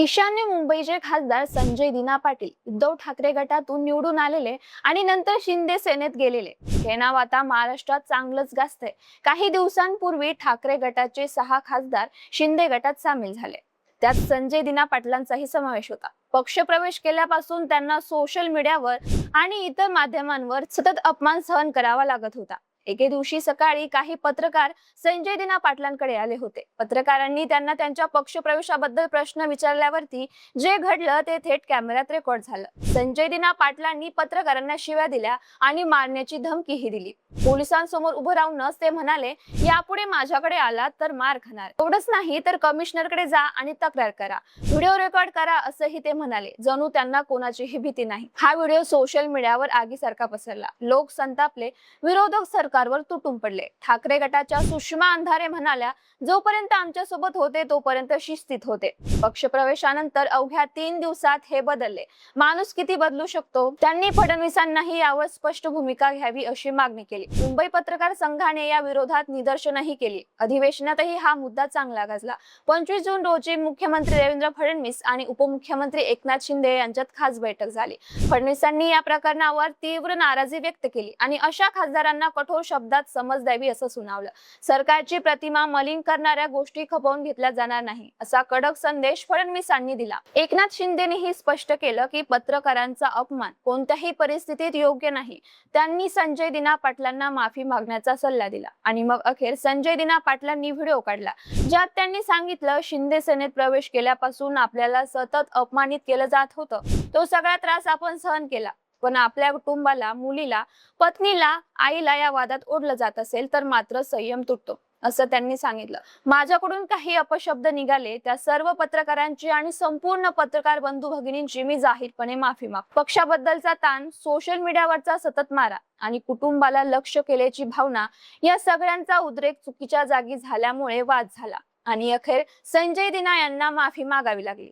ईशान्य मुंबईचे खासदार संजय दिना पाटील उद्धव ठाकरे गटातून निवडून आलेले आणि नंतर शिंदे सेनेत गेलेले हे नाव आता महाराष्ट्रात चांगलंच गाजतंय। काही दिवसांपूर्वी ठाकरे गटाचे 6 खासदार शिंदे गटात सामील झाले। त्यात संजय दिना पाटलांचाही समावेश होता। पक्षप्रवेश केल्यापासून त्यांना सोशल मीडियावर आणि इतर माध्यमांवर सतत अपमान सहन करावा लागत होता। एके दिवशी सकाळी काही पत्रकार संजय दिना पाटलांकडे आले होते। पत्रकारांनी त्यांना त्यांच्या पक्षप्रवेशाबद्दल प्रश्न विचारल्यावरती जे घडलं ते थेट कॅमेऱ्यात रेकॉर्ड झालं। संजय दिना पाटलांनी पत्रकारांना शिव्या दिल्या आणि मारण्याची धमकीही दिली। पोलिसांसमोर उभं राहूनच ते म्हणाले, यापुढे माझ्याकडे आलात तर मार खाणार, एवढंच नाही तर कमिशनरकडे जा आणि तक्रार करा, व्हिडिओ रेकॉर्ड करा असंही ते म्हणाले। जणू त्यांना कोणाचीही भीती नाही। हा व्हिडिओ सोशल मीडियावर आगीसारखा पसरला। लोक संतापले, विरोधक सरकारवर तुटून पडले। ठाकरे गटाच्या सुषमा अंधारे म्हणाल्या, जोपर्यंत आमच्या सोबत होते तोपर्यंत शिस्तीत होते, पक्षप्रवेशानंतर अवघ्या 3 दिवसात हे बदलले। माणूस किती बदलू शकतो? त्यांनी फडणवीसांनाही यावर स्पष्ट भूमिका घ्यावी अशी मागणी केली। मुंबई पत्रकार संघाने या विरोधात निदर्शनही केली। अधिवेशनातही हा मुद्दा चांगला गाजला। 25 जून रोजी मुख्यमंत्री देवेंद्र फडणवीस आणि उपमुख्यमंत्री एकनाथ शिंदे यांच्यात खास बैठक झाली। फडणवीसांनी या प्रकरणावर तीव्र नाराजी व्यक्त केली आणि अशा खासदारांना कठोर शब्दात समज द्यावी असं सुनावलं। सरकारची प्रतिमा मलिन करणाऱ्या गोष्टी खपवून घेतल्या जाणार नाही असा कडक संदेश फडणवीसांनी दिला। एकनाथ शिंदेनेही स्पष्ट केलं की पत्रकारांचा अपमान कोणत्याही परिस्थितीत योग्य नाही। त्यांनी संजय दिना पाटलांना माफी मागण्याचा सल्ला दिला आणि मग अखेर संजय दिना पाटलांनी व्हिडिओ काढला, ज्यात त्यांनी सांगितलं, शिंदे सेनेत प्रवेश केल्यापासून आपल्याला सतत अपमानित केलं जात होतं। तो सगळा त्रास आपण सहन केला, पण आपल्या कुटुंबाला, मुलीला, पत्नीला, आईला या वादात ओढलं जात असेल तर मात्र संयम तुटतो असं त्यांनी सांगितलं। माझ्याकडून काही अपशब्द निघाले त्या सर्व पत्रकारांची आणि संपूर्ण पत्रकार बंधू भगिनींची मी जाहीरपणे माफी मागतो। पक्षाबद्दलचा ताण, सोशल मीडियावरचा सतत मारा आणि कुटुंबाला लक्ष केल्याची भावना या सगळ्यांचा उद्रेक चुकीच्या जागी झाल्यामुळे वाद झाला आणि अखेर संजय दिना यांना माफी मागावी लागली।